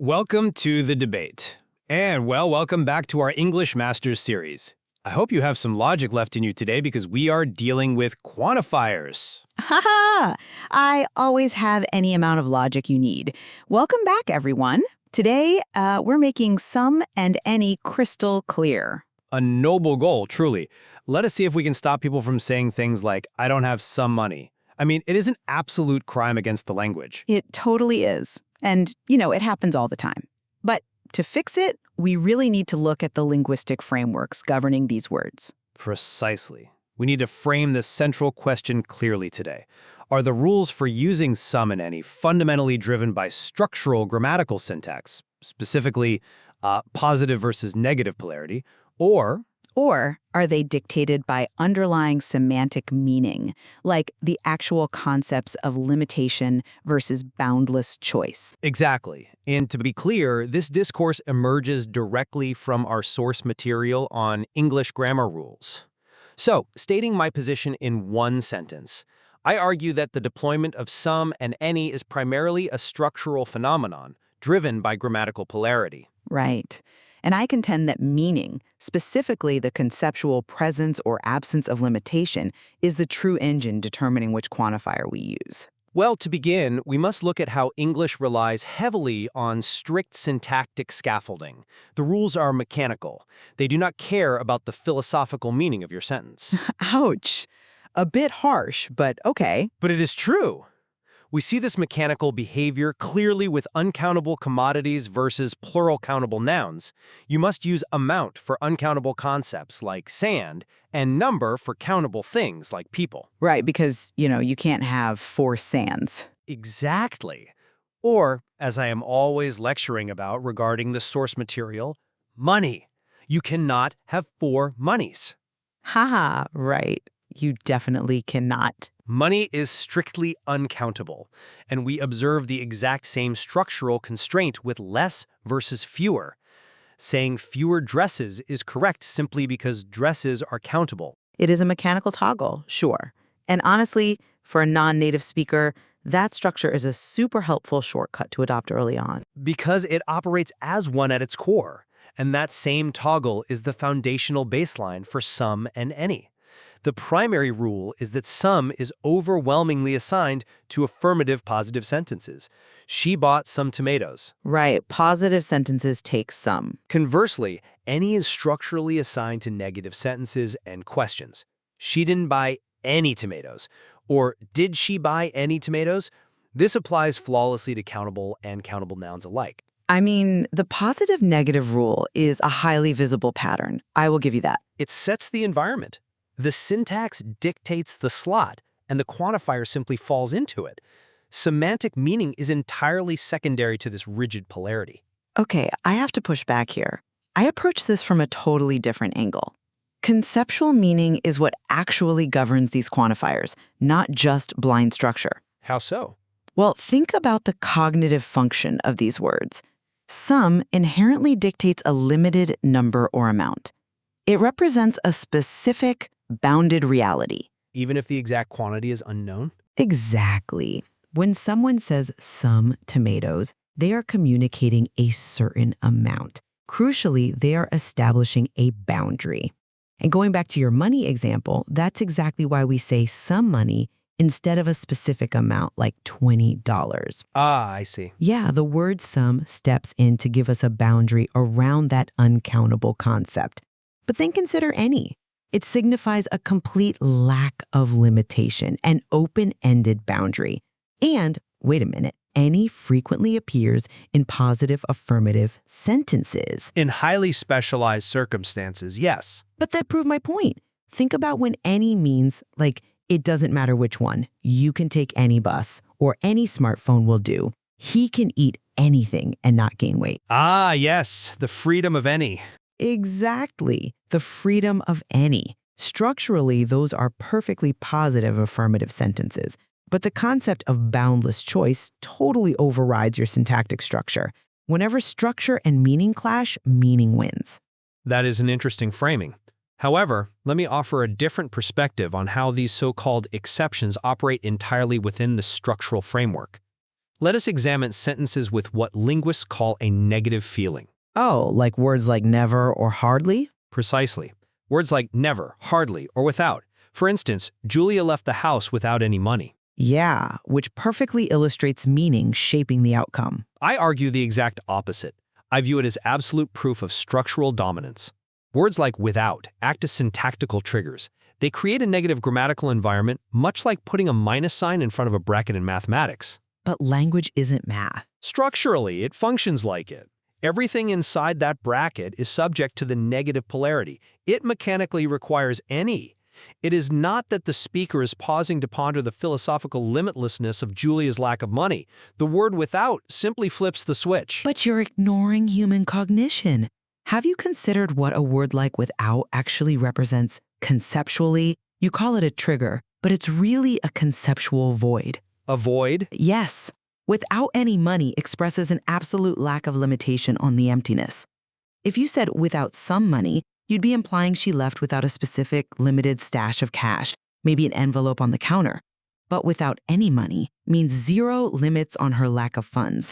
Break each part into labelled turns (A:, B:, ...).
A: Welcome to the debate. And welcome back to our English Masters series. I hope you have some logic left in you today because we are dealing with quantifiers.
B: Ha! I always have any amount of logic you need. Welcome back, everyone. Today, we're making some and any crystal clear.
A: A noble goal, truly. Let us see if we can stop people from saying things like, I don't have some money. I mean, it is an absolute crime against the language.
B: It totally is. And, it happens all the time. But to fix it, we really need to look at the linguistic frameworks governing these words.
A: Precisely. We need to frame the central question clearly today. Are the rules for using some and any fundamentally driven by structural grammatical syntax, specifically positive versus negative polarity, or
B: are they dictated by underlying semantic meaning, like the actual concepts of limitation versus boundless choice?
A: Exactly. And to be clear, this discourse emerges directly from our source material on English grammar rules. So, stating my position in one sentence, I argue that the deployment of some and any is primarily a structural phenomenon driven by grammatical polarity.
B: Right. And I contend that meaning, specifically the conceptual presence or absence of limitation, is the true engine determining which quantifier we use.
A: Well, to begin, we must look at how English relies heavily on strict syntactic scaffolding. The rules are mechanical. They do not care about the philosophical meaning of your sentence.
B: Ouch. A bit harsh, but okay.
A: But it is true. We see this mechanical behavior clearly with uncountable commodities versus plural countable nouns. You must use amount for uncountable concepts like sand and number for countable things like people.
B: Right, because, you can't have 4 sands.
A: Exactly. Or, as I am always lecturing about regarding the source material, money. You cannot have 4 monies.
B: Haha, right. You definitely cannot.
A: Money is strictly uncountable, and we observe the exact same structural constraint with less versus fewer. Saying fewer dresses is correct simply because dresses are countable.
B: It is a mechanical toggle, sure. And honestly, for a non-native speaker, that structure is a super helpful shortcut to adopt early on.
A: Because it operates as one at its core, and that same toggle is the foundational baseline for some and any. The primary rule is that some is overwhelmingly assigned to affirmative positive sentences. She bought some tomatoes.
B: Right, positive sentences take some.
A: Conversely, any is structurally assigned to negative sentences and questions. She didn't buy any tomatoes. Or did she buy any tomatoes? This applies flawlessly to countable and countable nouns alike.
B: I mean, the positive-negative rule is a highly visible pattern. I will give you that.
A: It sets the environment. The syntax dictates the slot, and the quantifier simply falls into it. Semantic meaning is entirely secondary to this rigid polarity.
B: Okay, I have to push back here. I approach this from a totally different angle. Conceptual meaning is what actually governs these quantifiers, not just blind structure.
A: How so?
B: Well, think about the cognitive function of these words. Some inherently dictates a limited number or amount. It represents a specific, bounded reality.
A: Even if the exact quantity is unknown?
B: Exactly. When someone says some tomatoes, they are communicating a certain amount. Crucially, they are establishing a boundary. And going back to your money example, that's exactly why we say some money instead of a specific amount like $20.
A: Ah, I see.
B: Yeah, the word some steps in to give us a boundary around that uncountable concept. But then consider any. It signifies a complete lack of limitation, an open-ended boundary. And, wait a minute, any frequently appears in positive affirmative sentences.
A: In highly specialized circumstances, yes.
B: But that proved my point. Think about when any means, like, it doesn't matter which one. You can take any bus, or any smartphone will do. He can eat anything and not gain weight.
A: Ah, yes, the freedom of any.
B: Exactly. The freedom of any. Structurally, those are perfectly positive affirmative sentences. But the concept of boundless choice totally overrides your syntactic structure. Whenever structure and meaning clash, meaning wins.
A: That is an interesting framing. However, let me offer a different perspective on how these so-called exceptions operate entirely within the structural framework. Let us examine sentences with what linguists call a negative feeling.
B: Oh, like words like never or hardly?
A: Precisely. Words like never, hardly, or without. For instance, Julia left the house without any money.
B: Yeah, which perfectly illustrates meaning shaping the outcome.
A: I argue the exact opposite. I view it as absolute proof of structural dominance. Words like without act as syntactical triggers. They create a negative grammatical environment, much like putting a minus sign in front of a bracket in mathematics.
B: But language isn't math.
A: Structurally, it functions like it. Everything inside that bracket is subject to the negative polarity. It mechanically requires any. It is not that the speaker is pausing to ponder the philosophical limitlessness of Julia's lack of money. The word without simply flips the switch.
B: But you're ignoring human cognition. Have you considered what a word like without actually represents conceptually? You call it a trigger, but it's really a conceptual void.
A: A void?
B: Yes. Without any money expresses an absolute lack of limitation on the emptiness. If you said without some money, you'd be implying she left without a specific, limited stash of cash, maybe an envelope on the counter. But without any money means zero limits on her lack of funds.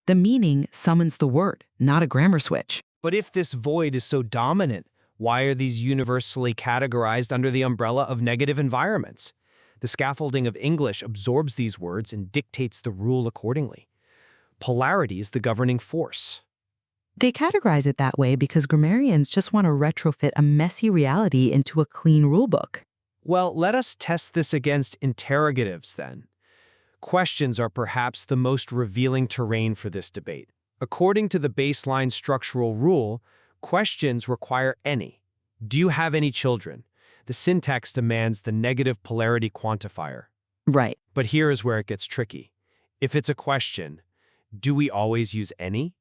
B: The meaning summons the word, not a grammar switch.
A: But if this void is so dominant, why are these universally categorized under the umbrella of negative environments? The scaffolding of English absorbs these words and dictates the rule accordingly. Polarity is the governing force.
B: They categorize it that way because grammarians just want to retrofit a messy reality into a clean rulebook.
A: Well, let us test this against interrogatives then. Questions are perhaps the most revealing terrain for this debate. According to the baseline structural rule, questions require any. Do you have any children? The syntax demands the negative polarity quantifier.
B: Right.
A: But here is where it gets tricky. If it's a question, do we always use any?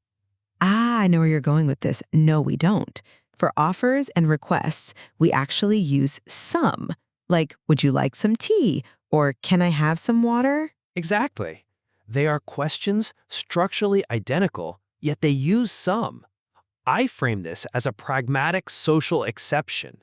B: I know where you're going with this. No, we don't. For offers and requests, we actually use some. Like, would you like some tea? Or can I have some water?
A: Exactly. They are questions structurally identical, yet they use some. I frame this as a pragmatic social exception.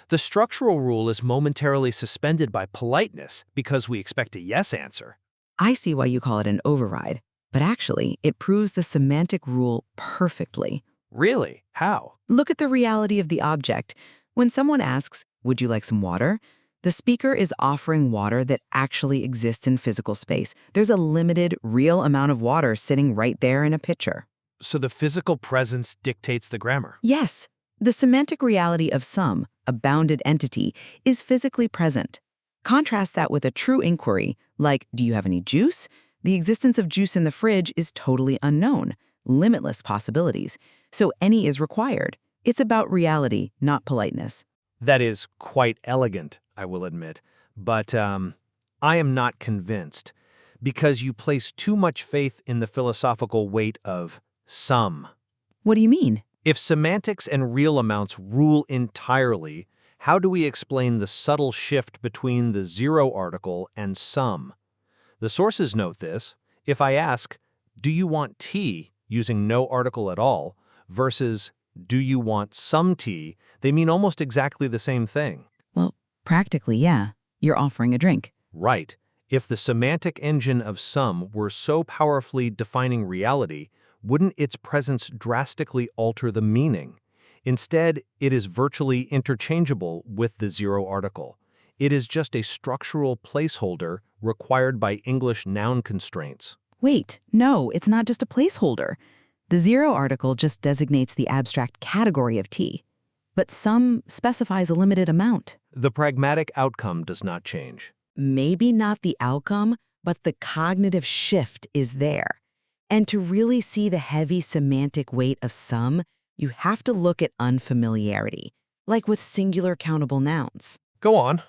A: The structural rule is momentarily suspended by politeness because we expect a yes answer.
B: I see why you call it an override, but actually, it proves the semantic rule perfectly.
A: Really? How?
B: Look at the reality of the object. When someone asks, would you like some water? The speaker is offering water that actually exists in physical space. There's a limited, real amount of water sitting right there in a pitcher.
A: So the physical presence dictates the grammar.
B: Yes, the semantic reality of some, a bounded entity, is physically present. Contrast that with a true inquiry, like, do you have any juice? The existence of juice in the fridge is totally unknown, limitless possibilities. So any is required. It's about reality, not politeness.
A: That is quite elegant, I will admit. But I am not convinced, because you place too much faith in the philosophical weight of some.
B: What do you mean?
A: If semantics and real amounts rule entirely, how do we explain the subtle shift between the zero article and some? The sources note this. If I ask, do you want tea, using no article at all, versus do you want some tea, they mean almost exactly the same thing.
B: Well, practically, yeah. You're offering a drink.
A: Right. If the semantic engine of some were so powerfully defining reality, wouldn't its presence drastically alter the meaning? Instead, it is virtually interchangeable with the zero article. It is just a structural placeholder required by English noun constraints.
B: Wait, no, it's not just a placeholder. The zero article just designates the abstract category of tea, but some specifies a limited amount.
A: The pragmatic outcome does not change.
B: Maybe not the outcome, but the cognitive shift is there. And to really see the heavy semantic weight of some, you have to look at unfamiliarity, like with singular countable nouns.
A: Go on.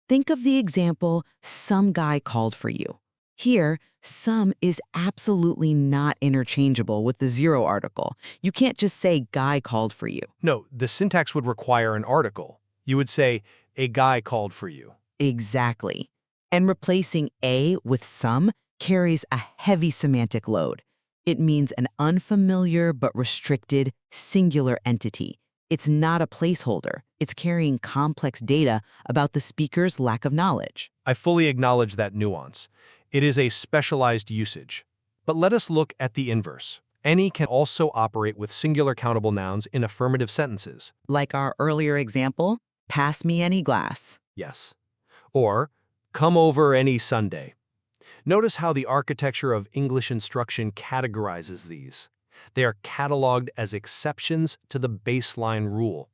B: Think of the example, some guy called for you. Here, some is absolutely not interchangeable with the zero article. You can't just say guy called for you.
A: No, the syntax would require an article. You would say, a guy called for you.
B: Exactly. And replacing a with some carries a heavy semantic load. It means an unfamiliar but restricted singular entity. It's not a placeholder. It's carrying complex data about the speaker's lack of knowledge.
A: I fully acknowledge that nuance. It is a specialized usage. But let us look at the inverse. Any can also operate with singular countable nouns in affirmative sentences.
B: Like our earlier example, pass me any glass.
A: Yes. Or, come over any Sunday. Notice how the architecture of English instruction categorizes these. They are cataloged as exceptions to the baseline rule.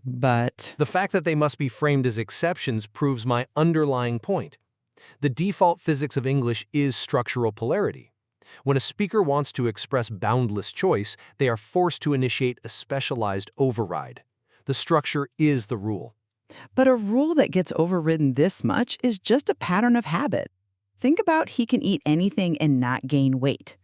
B: But
A: The fact that they must be framed as exceptions proves my underlying point. The default physics of English is structural polarity. When a speaker wants to express boundless choice, they are forced to initiate a specialized override. The structure is the rule.
C: But a rule that gets overridden this much is just a pattern of habit. Think about he can eat anything and not gain weight.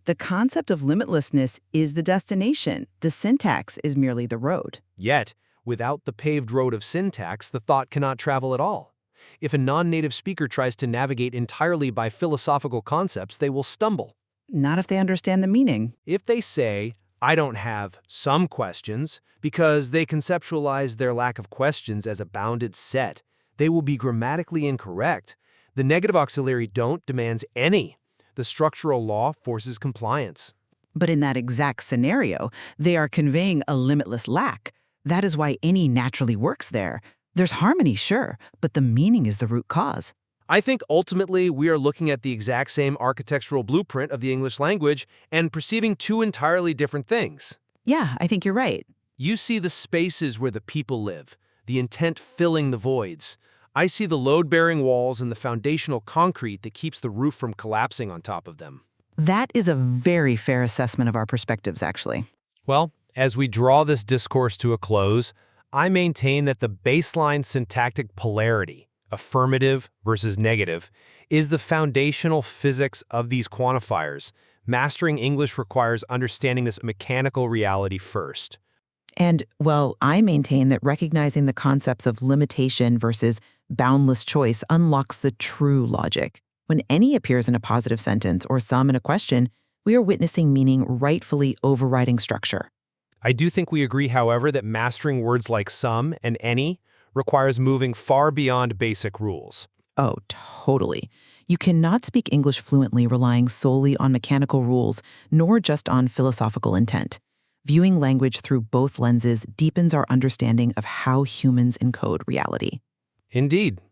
C: The concept of limitlessness is the destination. The syntax is merely the road.
A: Yet, without the paved road of syntax, the thought cannot travel at all. If a non-native speaker tries to navigate entirely by philosophical concepts, they will stumble.
C: Not if they understand the meaning.
A: If they say, I don't have some questions, because they conceptualize their lack of questions as a bounded set, they will be grammatically incorrect. The negative auxiliary don't demands any. The structural law forces compliance.
C: But in that exact scenario, they are conveying a limitless lack. That is why any naturally works there. There's harmony, sure, but the meaning is the root cause.
A: I think ultimately we are looking at the exact same architectural blueprint of the English language and perceiving two entirely different things.
C: Yeah, I think you're right.
A: You see the spaces where the people live, the intent filling the voids. I see the load-bearing walls and the foundational concrete that keeps the roof from collapsing on top of them.
C: That is a very fair assessment of our perspectives, actually.
A: Well, as we draw this discourse to a close, I maintain that the baseline syntactic polarity, affirmative versus negative, is the foundational physics of these quantifiers. Mastering English requires understanding this mechanical reality first.
B: And, well, I maintain that recognizing the concepts of limitation versus boundless choice unlocks the true logic. When any appears in a positive sentence or some in a question, we are witnessing meaning rightfully overriding structure.
A: I do think we agree, however, that mastering words like some and any requires moving far beyond basic rules.
B: Oh, totally. You cannot speak English fluently relying solely on mechanical rules, nor just on philosophical intent. Viewing language through both lenses deepens our understanding of how humans encode reality.
A: Indeed.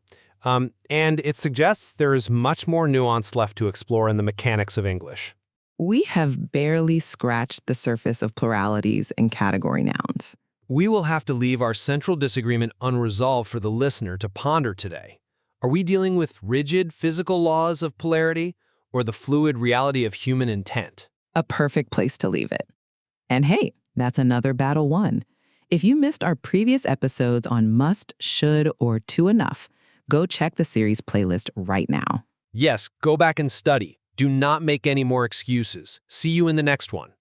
A: And it suggests there is much more nuance left to explore in the mechanics of English.
D: We have barely scratched the surface of pluralities and category nouns.
A: We will have to leave our central disagreement unresolved for the listener to ponder today. Are we dealing with rigid physical laws of polarity or the fluid reality of human intent?
D: A perfect place to leave it. And hey, that's another battle won. If you missed our previous episodes on must, should, or to enough, go check the series playlist right now.
A: Yes, go back and study. Do not make any more excuses. See you in the next one.